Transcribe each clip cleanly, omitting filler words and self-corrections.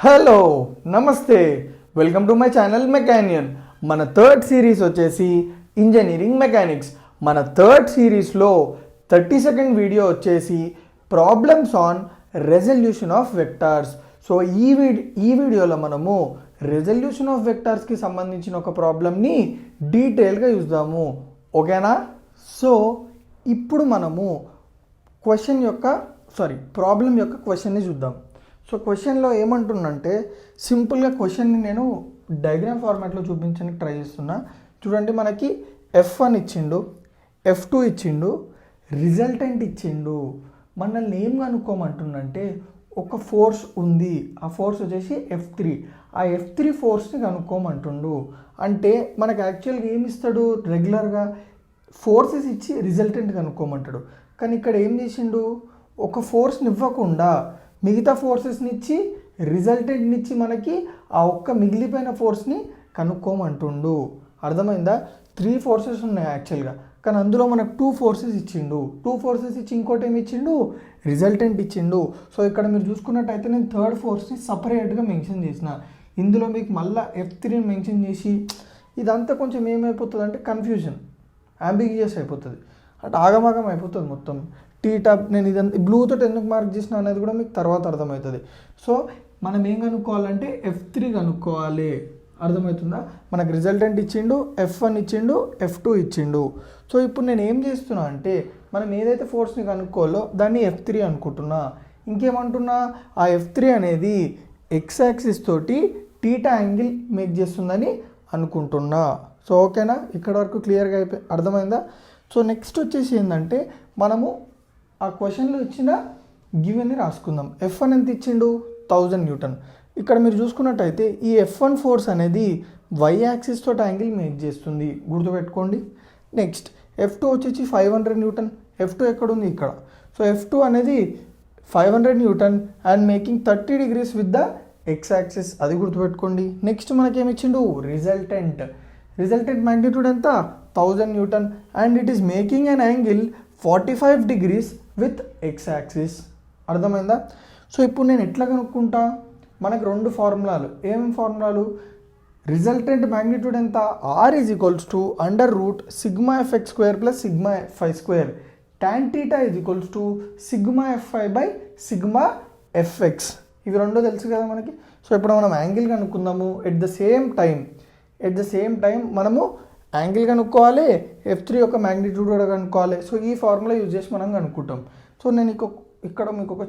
Hello నమస్తే, welcome to my channel మెకానియన్. మన third series వచ్చేసి ఇంజనీరింగ్ మెకానిక్స్. మన థర్డ్ సిరీస్లో 32nd వీడియో వచ్చేసి problems on resolution of vectors. So ఈ వీడియోలో మనము రెజల్యూషన్ ఆఫ్ వెక్టార్స్కి సంబంధించిన ఒక ప్రాబ్లమ్ని డీటెయిల్గా చూద్దాము, ఓకేనా? సో ఇప్పుడు మనము ప్రాబ్లం యొక్క క్వశ్చన్ని చూద్దాం. సో క్వశ్చన్లో ఏమంటుందంటే, సింపుల్గా క్వశ్చన్ని నేను డయాగ్రామ్ ఫార్మాట్లో చూపించడానికి ట్రై చేస్తున్నా. చూడండి, మనకి F1 ఇచ్చిండు, F2 ఇచ్చిండు, రిజల్టెంట్ ఇచ్చిండు. మనల్ని ఏం కనుక్కోమంటుందంటే, ఒక ఫోర్స్ ఉంది, ఆ ఫోర్స్ వచ్చేసి F3. ఆ F3 ఫోర్స్ని కనుక్కోమంటుండు. అంటే మనకు యాక్చువల్గా ఏమి ఇస్తాడు, రెగ్యులర్గా ఫోర్సెస్ ఇచ్చి రిజల్టెంట్ కనుక్కోమంటాడు. కానీ ఇక్కడ ఏం చేసిండు, ఒక ఫోర్స్ని ఇవ్వకుండా మిగతా ఫోర్సెస్ని ఇచ్చి రిజల్టెంట్ని ఇచ్చి మనకి ఆ ఒక్క మిగిలిపోయిన ఫోర్స్ని కనుక్కోమంటుండు. అర్థమైందా? 3 ఫోర్సెస్ ఉన్నాయి యాక్చువల్గా, కానీ అందులో మనకు 2 ఫోర్సెస్ ఇచ్చిండు. 2 ఫోర్సెస్ ఇచ్చి ఇంకోటి ఏమి ఇచ్చిండు, రిజల్టెంట్ ఇచ్చిండు. సో ఇక్కడ మీరు చూసుకున్నట్టయితే నేను థర్డ్ ఫోర్స్ని సపరేట్గా మెన్షన్ చేసిన. ఇందులో మీకు మళ్ళీ F3ని మెన్షన్ చేసి ఇదంతా కొంచెం ఏమైపోతుంది అంటే కన్ఫ్యూజన్, అంబిగియస్ అయిపోతుంది, అంటే ఆగమాగం అయిపోతుంది మొత్తం. టీటాప్ నేను ఇదంతా బ్లూతో ఎందుకు మార్క్ చేసిన అనేది కూడా మీకు తర్వాత అర్థమవుతుంది. సో మనం ఏం కనుక్కోవాలంటే F3 కనుక్కోవాలి, అర్థమవుతుందా? మనకు రిజల్టెంట్ ఇచ్చిండు, F1 ఇచ్చిండు, F2 ఇచ్చిండు. సో ఇప్పుడు నేను ఏం చేస్తున్నా అంటే, మనం ఏదైతే ఫోర్స్ని కనుక్కోవాలో దాన్ని F3 అనుకుంటున్నా. ఇంకేమంటున్నా, ఆ F3 అనేది ఎక్స్ యాక్సిస్ తోటి టీటా యాంగిల్ మేక్ చేస్తుందని అనుకుంటున్నా. సో ఓకేనా, ఇక్కడ వరకు క్లియర్గా అర్థమైందా? సో నెక్స్ట్ వచ్చేసి ఏంటంటే, మనము ఆ క్వశ్చన్లో ఇచ్చిన గివెన్ని రాసుకుందాం. F1 ఎంత ఇచ్చిండు, 1000 న్యూటన్. ఇక్కడ మీరు చూసుకున్నట్టయితే ఈ F1 ఫోర్స్ అనేది వై యాక్సిస్ తోటి యాంగిల్ మేక్ చేస్తుంది, గుర్తుపెట్టుకోండి. నెక్స్ట్ F2 వచ్చేసి 500 న్యూటన్. F2 ఎక్కడ ఉంది, ఇక్కడ. సో F2 అనేది 500 newton and making 30 degrees with the X axis, అది గుర్తుపెట్టుకోండి. నెక్స్ట్ మనకేమి ఇచ్చిండు, రిజల్టెంట్ మ్యాగ్నిట్యూడ్ ఎంత, 1000 newton and it is making an angle 45 degrees with X axis. అర్థమైందా? సో ఇప్పుడు నేను ఎట్లా కనుక్కుంటా, మనకు 2 ఫార్ములాలు. ఏమేమి ఫార్ములాలు, రిజల్టెంట్ మ్యాగ్నిట్యూడ్ ఎంత, R is equals to √σfx² plus σfy², tan θ is equals to σfy by σfx. ఇవి 2 తెలుసు కదా మనకి. సో ఇప్పుడు మనం యాంగిల్ కనుక్కుందాము. ఎట్ ద సేమ్ టైం మనము యాంగిల్ కనుక్కోవాలి, F3 యొక్క మ్యాగ్నిట్యూడ్ కూడా కనుక్కోవాలి. సో ఈ ఫార్ములా యూజ్ చేసి మనం కనుక్కుంటాం. సో నేను ఇక్కడ మీకు ఒక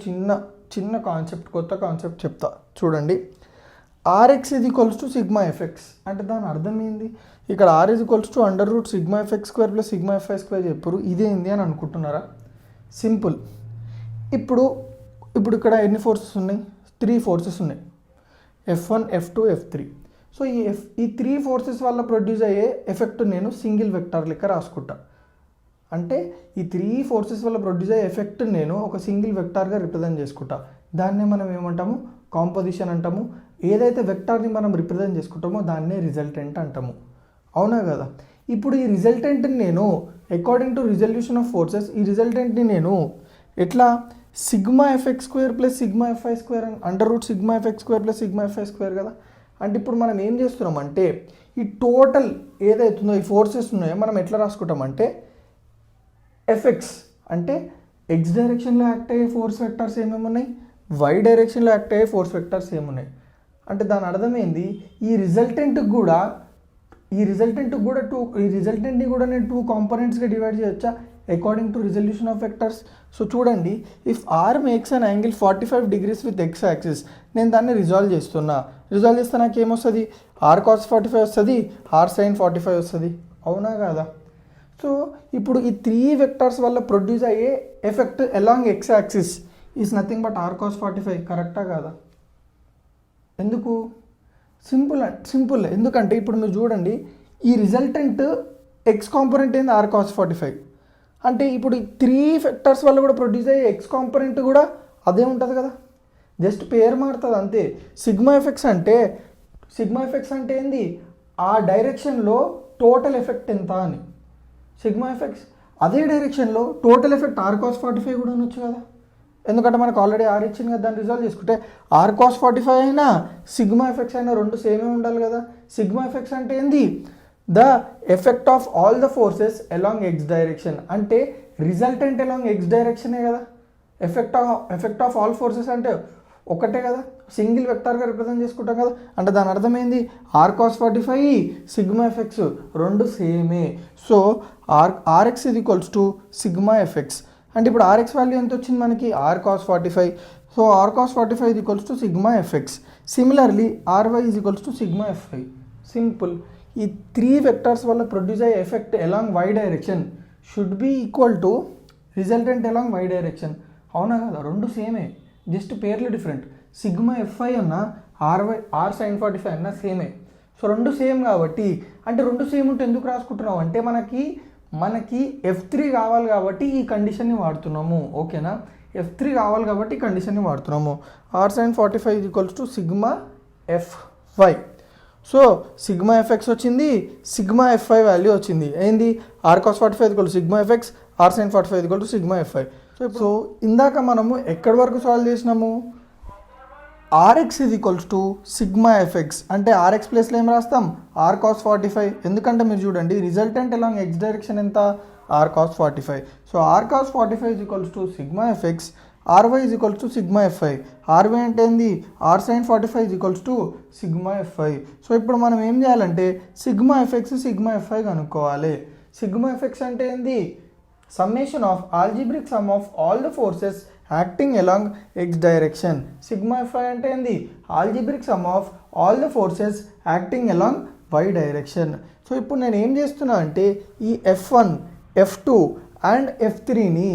చిన్న కాన్సెప్ట్, కొత్త కాన్సెప్ట్ చెప్తా, చూడండి. Rx is equals to σfx అంటే దాని అర్థం ఏంది, ఇక్కడ R is equals to √σfx² plus σfy² చెప్పారు, ఇదేంది అని అనుకుంటున్నారా? సింపుల్. ఇప్పుడు ఇక్కడ ఎన్ని ఫోర్సెస్ ఉన్నాయి, 3 ఫోర్సెస్ ఉన్నాయి, F1, F2, F3. సో ఈ 3 ఫోర్సెస్ వల్ల ప్రొడ్యూస్ అయ్యే ఎఫెక్ట్ నేను సింగిల్ వెక్టార్ లెక్క రాసుకుంటా. అంటే ఈ 3 ఫోర్సెస్ వల్ల ప్రొడ్యూస్ అయ్యే ఎఫెక్ట్ నేను ఒక సింగిల్ వెక్టార్గా రిప్రజెంట్ చేసుకుంటా. దాన్నే మనం ఏమంటాము, కాంపోజిషన్ అంటాము. ఏదైతే వెక్టార్ని మనం రిప్రజెంట్ చేసుకుంటామో దాన్నే రిజల్టెంట్ అంటాము, అవునా కదా? ఇప్పుడు ఈ రిజల్టెంట్ని నేను according to resolution of forces, ఈ రిజల్టెంట్ని నేను ఎట్లా σfx² plus σfy² √σfx² plus σfy² కదా. అంటే ఇప్పుడు మనం ఏం చేస్తున్నామంటే, ఈ టోటల్ ఏదైతుందో ఈ ఫోర్సెస్ ఉన్నాయో మనం ఎట్లా రాసుకుంటామంటే, ఎఫెక్స్ అంటే ఎక్స్ డైరెక్షన్లో యాక్ట్ అయ్యే ఫోర్స్ వెక్టార్స్ ఏమేమి ఉన్నాయి, వై డైరెక్షన్లో యాక్ట్ అయ్యే ఫోర్స్ వెక్టార్స్ ఏమున్నాయి. అంటే దాని అర్థమైంది, ఈ రిజల్టెంట్ని కూడా నేను 2 కాంపోనెంట్స్గా డివైడ్ చేయొచ్చా according to resolution of vectors. So చూడండి, if R makes an angle 45 degrees with X axis, నేను దాన్ని రిజాల్వ్ చేస్తే నాకు ఏమొస్తుంది, R cos 45 వస్తుంది, R sin 45 వస్తుంది, అవునా కాదా? సో ఇప్పుడు ఈ 3 వెక్టర్స్ వల్ల ప్రొడ్యూస్ అయ్యే effect along X axis is nothing but R cos 45, కరెక్టా కాదా? ఎందుకు? సింపుల్. ఎందుకంటే ఇప్పుడు మీరు చూడండి, ఈ రిజల్టెంట్ ఎక్స్ కాంపోనెంట్ ఏంది, R cos 45. అంటే ఇప్పుడు 3 వెక్టర్స్ వల్ల కూడా ప్రొడ్యూస్ అయ్యే ఎక్స్ కాంపోనెంట్ కూడా అదే ఉంటుంది కదా, జస్ట్ పేరు మారుతుంది అంతే. σfx అంటే ఏంది, ఆ డైరెక్షన్లో టోటల్ ఎఫెక్ట్ ఎంత అని. σfx అదే డైరెక్షన్లో టోటల్ ఎఫెక్ట్ R cos 45 కూడా అనొచ్చు కదా, ఎందుకంటే మనకు ఆల్రెడీ ఆర్ ఇచ్చింది కదా, దాన్ని రిజాల్వ్ చేసుకుంటే ఆర్ కాస్ 45 అయినా సిగ్మా ఎఫెక్ట్స్ అయినా రెండు సేమే ఉండాలి కదా. సిగ్మా ఎఫెక్ట్స్ అంటే ఏంది? The effect of all the forces along x direction, అంటే రిజల్టెంట్ అలాంగ్ ఎక్స్ డైరెక్షనే కదా. ఎఫెక్ట్ ఆఫ్ ఆల్ ఫోర్సెస్ అంటే ఒకటే కదా, సింగిల్ వెక్టార్గా రిప్రజెంట్ చేసుకుంటాం కదా. అంటే దాని అర్థం ఏంది? ఆర్ కాస్ 45 సిగ్మా ఎఫెక్ట్స్ రెండు సేమే. సో ఆర్ఎక్స్ ఇది ఈక్వల్స్ టు సిగ్మా ఎఫెక్ట్స్. అంటే ఇప్పుడు ఆర్ఎక్స్ వాల్యూ ఎంత వచ్చింది మనకి? R cos 45. So R cos 45 ఇది equals to sigma FX. Similarly RY is equals to sigma FY. Simple. ఈ 3 వెక్టర్స్ వల్ల ప్రొడ్యూస్ అయ్యే effect along why direction should be equal to resultant along why direction. అవునా కదా? రెండు సేమే, just పేర్లు different. Sigma FY అన్న ఆర్ సైన్ 45 అన్న సేమే. సో రెండు సేమ్ కాబట్టి, అంటే రెండు సేమ్ ఉంటే ఎందుకు రాసుకుంటున్నాం అంటే మనకి F3 కావాలి కాబట్టి ఈ కండిషన్ని వాడుతున్నాము. ఓకేనా? F3 కావాలి కాబట్టి ఈ కండిషన్ని వాడుతున్నాము. R sine 45 is equals to sigma FY. So sigma FX వచ్చింది, సిగ్మా ఎఫ్ఐ వాల్యూ వచ్చింది. ఏంది? R cos 45 equal to sigma FX, R sine 45 equal to sigma FY. So ఇందాక మనము ఎక్కడి వరకు సాల్వ్ చేసినాము? ఆర్ఎక్స్ ఇది ఈక్వల్స్ టు సిగ్మా ఎఫ్ఎక్స్. అంటే ఆర్ఎక్స్ ప్లేస్లో ఏం రాస్తాం? R cos 45. ఎందుకంటే మీరు చూడండి రిజల్టెంట్ అలాంగ్ ఎక్స్ డైరెక్షన్ ఎంత? R cos 45. So R cos 45 is equals to sigma FX. RY is equals to sigma FY. RY అంటే ఏంది? R sine 45 is equals to sigma FY. So ఇప్పుడు మనం ఏం చేయాలంటే సిగ్మా ఎఫ్ఎక్స్ సిగ్మా ఎఫ్ఐ కనుక్కోవాలి. Sigma FX అంటే ఏంది? Summation of algebraic sum of all the forces acting along x direction. Sigma FY అంటే ఏంది? Algebraic sum of all the forces acting along why direction. So ఇప్పుడు నేను ఏం చేస్తున్నా అంటే ఈ F1, F2 అండ్ F3ని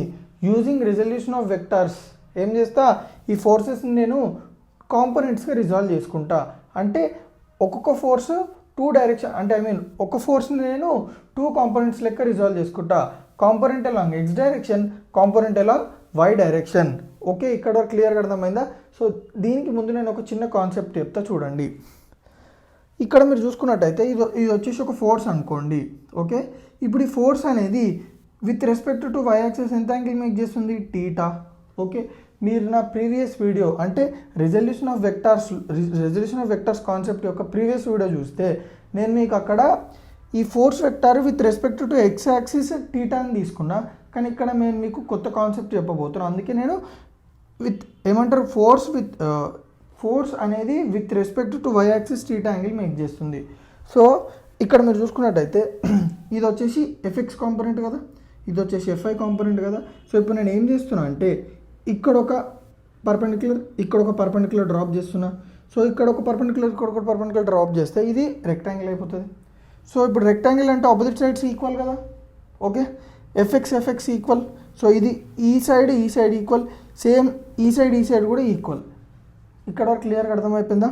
యూజింగ్ రిజల్యూషన్ ఆఫ్ వెక్టర్స్ ఏం చేస్తా? ఈ ఫోర్సెస్ని నేను కాంపోనెంట్స్గా రిజాల్వ్ చేసుకుంటా. అంటే ఒక్కొక్క ఫోర్స్ 2 డైరెక్షన్, అంటే ఒక ఫోర్స్ని నేను 2 కాంపోనెంట్స్ లెక్క రిజాల్వ్ చేసుకుంటా. Component along x direction, component along why direction. Okay, ఇక్కడ వరకు క్లియర్గా అర్థమైందా? సో దీనికి ముందు నేను ఒక చిన్న కాన్సెప్ట్ చెప్తా చూడండి. ఇక్కడ మీరు చూసుకున్నట్టయితే ఇది వచ్చేసి ఒక ఫోర్స్ అనుకోండి. ఓకే, ఇప్పుడు ఈ ఫోర్స్ అనేది with respect to y axis ఎంత యాంగిల్ మేక్ చేస్తుంది? టీటా. ఓకే, మీరు నా ప్రీవియస్ వీడియో అంటే రిజల్యూషన్ ఆఫ్ వెక్టర్స్ కాన్సెప్ట్ యొక్క ప్రీవియస్ వీడియో చూస్తే నేను మీకు అక్కడ ఈ force vector with respect to x axis theta అని తీసుకున్నా. కానీ ఇక్కడ నేను మీకు కొత్త కాన్సెప్ట్ చెప్పబోతున్నాను. అందుకే నేను ఏమంటారు ఫోర్స్ అనేది with respect to y axis theta angle make చేస్తుంది. సో ఇక్కడ మీరు చూసుకున్నట్టయితే ఇది వచ్చేసి ఎఫ్ఎక్స్ కాంపోనెంట్ కదా, ఇది వచ్చేసి ఎఫ్ఐ కాంపోనెంట్ కదా. సో ఇప్పుడు నేను ఏం చేస్తున్నా అంటే ఇక్కడ ఒక పర్పెండిక్యులర్ డ్రాప్ చేస్తున్నా. సో ఇక్కడ ఒక పర్పెండిక్యులర్ డ్రాప్ చేస్తే ఇది రెక్టాంగిల్ అయిపోతుంది. సో ఇప్పుడు రెక్టాంగిల్ అంటే ఆపోజిట్ సైడ్స్ ఈక్వల్ కదా. Okay, FX equal. సో ఇది ఈ సైడ్ ఈక్వల్, సేమ్ ఈ సైడ్ కూడా ఈక్వల్. ఇక్కడ వరకు క్లియర్గా అర్థమైపోయిందా?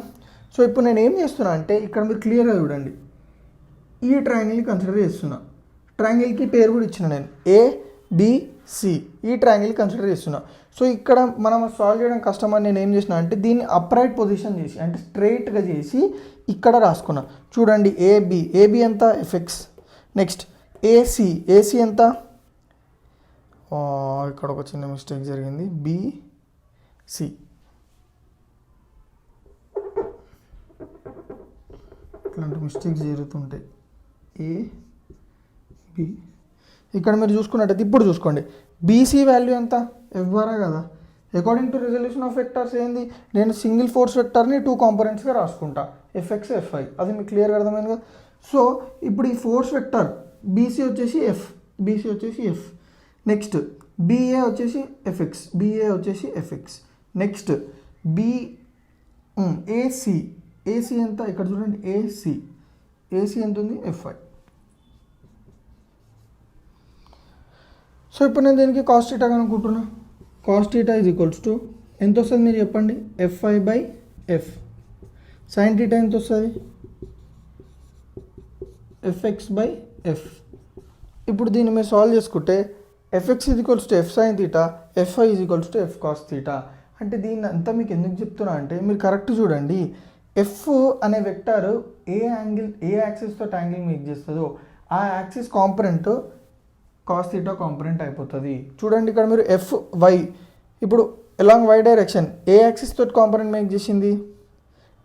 సో ఇప్పుడు నేను ఏం చేస్తున్నా అంటే ఇక్కడ మీరు క్లియర్గా చూడండి, ఈ ట్రయాంగిల్ని కన్సిడర్ చేస్తున్నా. ట్రయాంగిల్కి పేరు కూడా ఇచ్చిన నేను ABC. ఈ ట్రయాంగిల్ కన్సిడర్ చేస్తున్నా. సో ఇక్కడ మనం సాల్వ్ చేయడం కష్టమని నేను ఏం చేసిన అంటే దీన్ని అప్రైట్ పొజిషన్ చేసి అంటే స్ట్రైట్గా చేసి ఇక్కడ రాసుకున్నా. చూడండి ఏబి ఎంత? ఎఫ్ఎక్స్. నెక్స్ట్ ఏసీ ఎంత? ఇక్కడ ఒక చిన్న మిస్టేక్ జరిగింది, BC. ఇట్లాంటి మిస్టేక్స్ జరుగుతుంటాయి. AB. ఇక్కడ మీరు చూసుకున్నట్టయితే ఇప్పుడు చూసుకోండి, BC వాల్యూ ఎంత? F బారా కదా. According to resolution of vectors ఏంది? నేను సింగిల్ ఫోర్స్ వెక్టర్ని 2 కాంపోనెంట్స్గా రాసుకుంటా, ఎఫ్ఎక్స్ ఎఫ్ఐ. అది మీకు క్లియర్గా అర్థమైంది కదా. సో ఇప్పుడు ఈ ఫోర్స్ వెక్టర్ BC వచ్చేసి F. నెక్స్ట్ BA వచ్చేసి ఎఫ్ఎక్స్. నెక్స్ట్ AC ఎంత? ఇక్కడ చూడండి, AC ఎంత ఉంది? FI. సో ఇప్పుడు నేను దీనికి కాస్ థీటా అనుకుంటున్నా. Cos theta is equals to ఎంత వస్తుంది మీరు చెప్పండి? FI/F. సైన్ థీటా ఎంత వస్తుంది? FX/F. ఇప్పుడు దీన్ని మీరు సాల్వ్ చేసుకుంటే FX is equals to F sine theta, FI is equals to F cos theta. అంటే దీన్ని అంతా మీకు ఎందుకు చెప్తున్నా అంటే మీరు కరెక్ట్ చూడండి, F అనే వెక్టర్ ఏ యాక్సిస్తో యాంగిల్ మేక్ చేస్తుందో ఆ axis component cos theta component అయిపోతుంది. చూడండి ఇక్కడ మీరు FY, ఇప్పుడు అలాంగ్ వై డైరెక్షన్ ఏ యాక్సిస్ తోటి కాంపోనెంట్ మేక్ చేసింది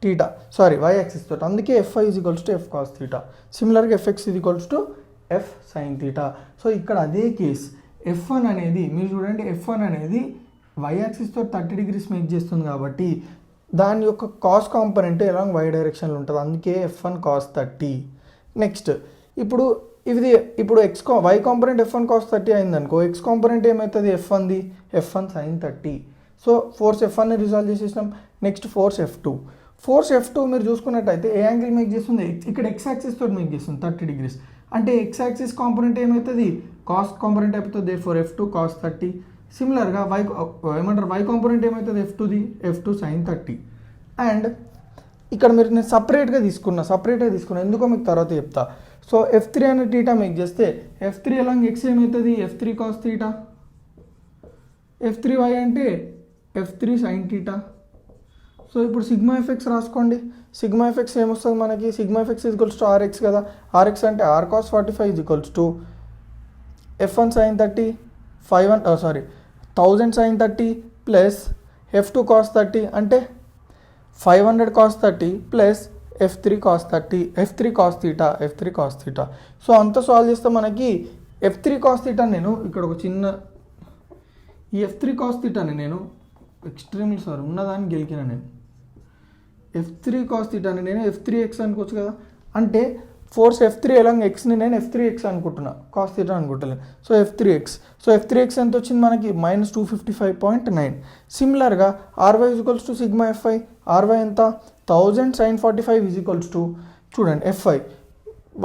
టీటా, సారీ వై యాక్సిస్ తోటి, అందుకే F Y is equals to F cos theta. సిమిలర్గా F X is equals to F sine theta. So ఇక్కడ అదే కేస్ F1 అనేది మీరు చూడండి, F1 అనేది వై యాక్సిస్తో 30 degrees మేక్ చేస్తుంది కాబట్టి దాని యొక్క కాస్ కాంపోనెంట్ అలాంగ్ వై డైరెక్షన్లో ఉంటుంది, అందుకే F1 cos 30. నెక్స్ట్ ఇప్పుడు వై కాంపోనెంట్ F1 cos 30 అయిందనుకో, ఎక్స్ కాంపోనెంట్ ఏమవుతుంది F1 sin 30. సో ఫోర్స్ F1ని రిజాల్వ్ చేసేసినాం. నెక్స్ట్ ఫోర్స్ F2 మీరు చూసుకున్నట్టయితే ఏ యాంగిల్ మేక్ చేస్తుంది, ఇక్కడ ఎక్స్ యాక్సిస్ తోటి మేక్ చేస్తుంది 30 degrees. అంటే ఎక్స్ యాక్సిస్ కాంపోనెంట్ ఏమవుతుంది కాస్ కాంపోనెంట్ అయిపోతుంది, ఫోర్ F2 cos 30. సిమిలర్గా వై కాంపోనెంట్ ఏమవుతుంది F2 sin 30. అండ్ ఇక్కడ నేను సపరేట్గా తీసుకున్నా ఎందుకో మీకు తర్వాత చెప్తా. సో F3 అనే టీటా మేక్ చేస్తే F3 అలాంగ్ ఎక్స్ ఏమవుతుంది F3 cos థీటా, F3y అంటే F3 sin థీటా. సో ఇప్పుడు సిగ్మా ఎఫెక్స్ రాసుకోండి. సిగ్మా ఎఫెక్స్ ఏమొస్తుంది మనకి, sigma FX is equals to RX కదా, RX అంటే R cos 45 is equals to F1 sin 30 1000 sin 30 plus F2 cos 30 అంటే 500 cos 30 plus F3 cos theta. So అంతా solve చేస్తే మనకి F3 cos థీటా నేను ఇక్కడ ఒక చిన్న ఈ F3 cos థీటాని నేను ఎక్స్ట్రీమ్లీ సారీ ఉన్నదాన్ని గెలికిన నేను F3 cos థీటాని నేను F3x అనుకోవచ్చు కదా, అంటే ఫోర్స్ F3 అలాంగ్ ఎక్స్ని నేను F3x అనుకుంటున్నా, కాస్ థీటా అనుకుంటలేను. సో F3x ఎంత వచ్చింది మనకి -255.9. సిమిలర్గా RY is equals to sigma FI, RY ఎంత 1000 sin 45 ఈజ్ ఈక్వల్స్ టు చూడండి FI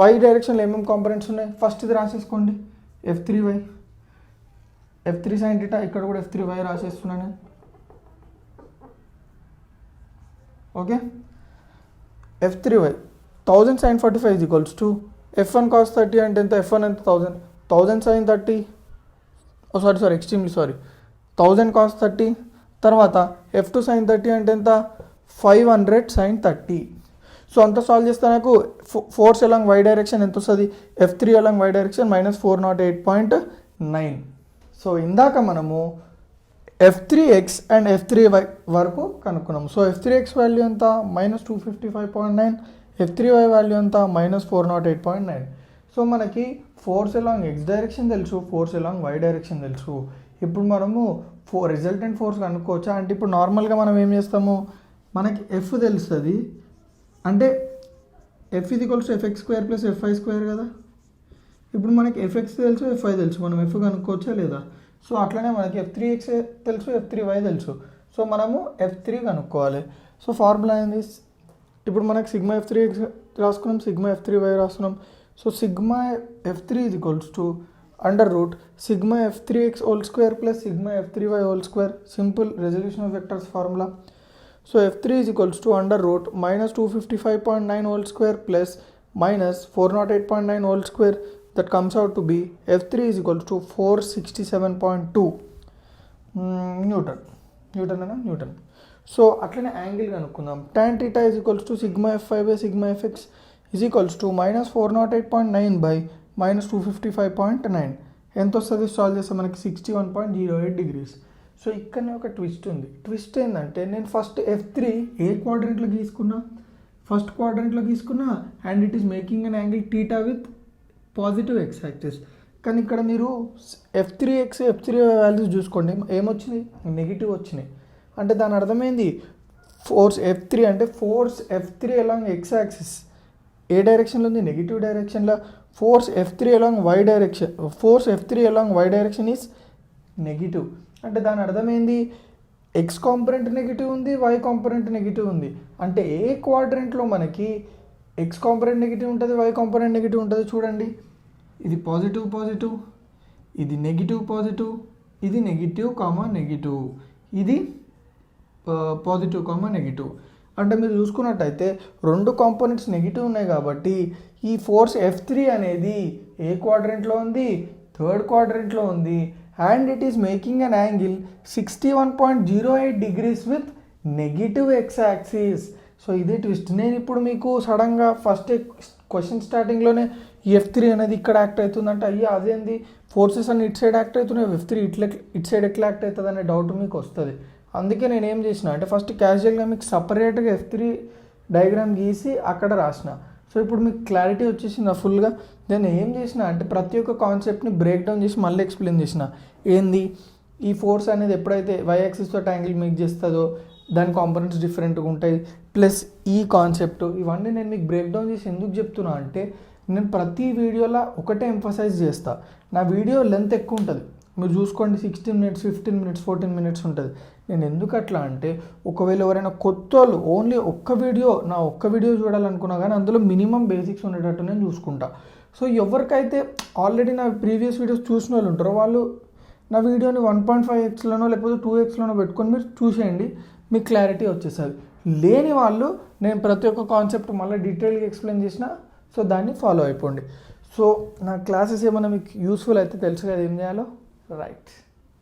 వై డైరెక్షన్లో ఏమేమి కాంపోనెంట్స్ ఉన్నాయి, ఫస్ట్ ఇది రాసేసుకోండి F3y, F3 sin థీటా, ఇక్కడ కూడా F3y రాసేస్తున్నాను నేను. Okay, F3y 1000 sin 45 is equals to F1 cos 30 అంటే ఎంత, F1 ఎంత 1000 sin 30 ఎక్స్ట్రీమ్లీ సారీ 1000 cos 30, తర్వాత F2 sin 30 అంటే ఎంత 500 sin 30. సో అంతా సాల్వ్ చేస్తే నాకు ఫోర్స్ అలాంగ్ వై డైరెక్షన్ ఎంత వస్తుంది F3 along why direction -408.9. So ఇందాక మనము F3x అండ్ F3y వరకు కనుక్కున్నాము. సో F3x వాల్యూ ఎంత -255.9, F3y వాల్యూ ఎంత -408.9. సో మనకి ఫోర్స్ అలాంగ్ ఎక్స్ డైరెక్షన్ తెలుసు, ఫోర్స్ అలాంగ్ వై డైరెక్షన్ తెలుసు. ఇప్పుడు మనము రిజల్టెంట్ ఫోర్స్ కనుక్కోవచ్చా అంటే, ఇప్పుడు నార్మల్గా మనం ఏం చేస్తాము, మనకి F తెలుస్తుంది అంటే F is equals to Fx² plus Fy² కదా. ఇప్పుడు మనకి Fx తెలుసు, Fy తెలుసు, మనం F కనుక్కోవచ్చా లేదా. సో అట్లనే మనకి F3x తెలుసు, F3y తెలుసు. సో మనము F3 కనుక్కోవాలి. సో ఫార్ములా ఏంది, ఇప్పుడు మనకి సిగ్మా F3x రాసుకున్నాం, సిగ్మా F3y రాస్తున్నాం. So sigma F3 is equals to √ sigma F3x whole square plus sigma F3y whole square, simple resolution of vectors formula. So F3 is equals to √ -255.9 whole square plus -408.9 whole square. That comes out to be F3 is equals to 467.2 Newton. So అట్లనే angle కనుక్కుందాం. tan theta is equals to sigma F5 by sigma Fx is equals to -408.9 by -255.9. ఎంత వస్తుంది solve చేస్తే మనకి 61.08 degrees. So ఇక్కడనే ఒక twist ఉంది. Twist ఏంటంటే, నేను ఫస్ట్ F3 ఏ క్వాడ్రంట్లో గీసుకున్నా, ఫస్ట్ క్వాడ్రంట్లో గీసుకున్నా and it is making an angle theta with positive X axis. కానీ ఇక్కడ మీరు F3x F3y వాల్యూస్ చూసుకోండి, ఏమొచ్చినాయి నెగిటివ్ వచ్చినాయి. అంటే దాని అర్థమైంది ఫోర్స్ F3 అంటే force F3 along X axis ఏ డైరెక్షన్లో ఉంది నెగిటివ్ డైరెక్షన్లో, force F3 along why direction is negative. అంటే దాని అర్థమైంది ఎక్స్ కాంపోనెంట్ నెగిటివ్ ఉంది, వై కాంపోనెంట్ నెగిటివ్ ఉంది. అంటే ఏ క్వాడ్రంట్లో మనకి ఎక్స్ కాంపోనెంట్ నెగిటివ్ ఉంటుంది, వై కాంపోనెంట్ నెగిటివ్ ఉంటుంది. చూడండి, ఇది పాజిటివ్, ఇది నెగిటివ్, ఇది నెగిటివ్, ఇది పాజిటివ్, నెగిటివ్. అంటే మీరు చూసుకున్నట్టయితే రెండు కాంపోనెంట్స్ నెగిటివ్ ఉన్నాయి కాబట్టి ఈ ఫోర్స్ F3 అనేది ఏ క్వాడ్రంట్లో ఉంది, థర్డ్ క్వాడ్రంట్లో ఉంది. And it is making an angle 61.08 degrees with negative X axis. So ఇదే ట్విస్ట్. నేను ఇప్పుడు మీకు సడన్గా ఫస్ట్ క్వశ్చన్ స్టార్టింగ్లోనే F3 అనేది ఇక్కడ యాక్ట్ అవుతుందంటే, అయ్యా అదేంది ఫోర్సెస్ అన్ని ఇటు సైడ్ యాక్ట్ అవుతున్నాయి, F3 ఇటు సైడ్ ఎట్లా యాక్ట్ అవుతుంది అనే డౌట్ మీకు వస్తుంది. అందుకే నేను ఏం చేసిన అంటే ఫస్ట్ క్యాజువల్గా మీకు సపరేట్గా F3 డయాగ్రామ్ గీసి అక్కడ రాసిన. సో ఇప్పుడు మీకు క్లారిటీ వచ్చేసింది ఫుల్గా. నేను ఏం చేసిన అంటే ప్రతి ఒక్క కాన్సెప్ట్ని బ్రేక్ డౌన్ చేసి మళ్ళీ ఎక్స్ప్లెయిన్ చేసిన. ఏంది ఈ ఫోర్స్ అనేది ఎప్పుడైతే y యాక్సిస్ తోటి యాంగిల్ మేక్ చేస్తుందో దాని కాంపోనెంట్స్ డిఫరెంట్గా ఉంటాయి, ప్లస్ ఈ కాన్సెప్ట్ ఇవన్నీ నేను మీకు బ్రేక్ డౌన్ చేసి ఎందుకు చెప్తున్నా అంటే నేను ప్రతి వీడియోలో ఒకటే ఎంఫసైజ్ చేస్తా. నా వీడియో లెంత్ ఎక్కువ ఉంటుంది, మీరు చూసుకోండి 16 minutes 15 minutes 14 minutes ఉంటుంది. నేను ఎందుకు అట్లా అంటే ఒకవేళ ఎవరైనా కొత్త వాళ్ళు ఓన్లీ నా ఒక్క వీడియో చూడాలనుకున్నా కానీ అందులో మినిమం బేసిక్స్ ఉండేటట్టు నేను చూసుకుంటా. సో ఎవరికైతే ఆల్రెడీ నా ప్రీవియస్ వీడియోస్ చూసిన వాళ్ళు ఉంటారో వాళ్ళు నా వీడియోని 1.5xలోనో లేకపోతే 2xలోనో పెట్టుకొని మీరు చూసేయండి, మీకు క్లారిటీ వచ్చేస్తుంది. లేని వాళ్ళు నేను ప్రతి ఒక్క కాన్సెప్ట్ మళ్ళీ డీటెయిల్గా ఎక్స్ప్లెయిన్ చేసిన, సో దాన్ని ఫాలో అయిపోండి. సో నా క్లాసెస్ ఏమైనా మీకు యూస్ఫుల్ అయితే తెలుసు కదా ఏం చేయాలో, రైట్.